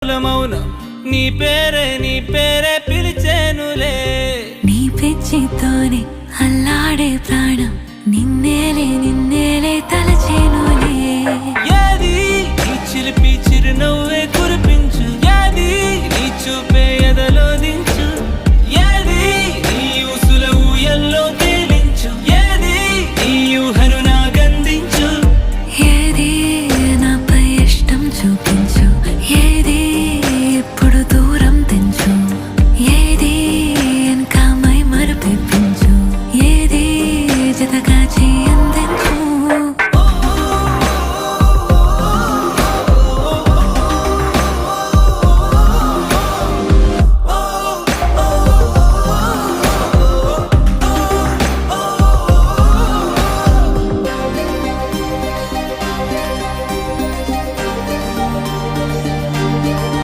మౌనం నీ పేరే పిలిచేనులే నీ పిచ్చితోనే అల్లాడే ప్రాణం నిన్నేలే తలచేనులే ఏది నీ చిలిపి చిరునవ్వే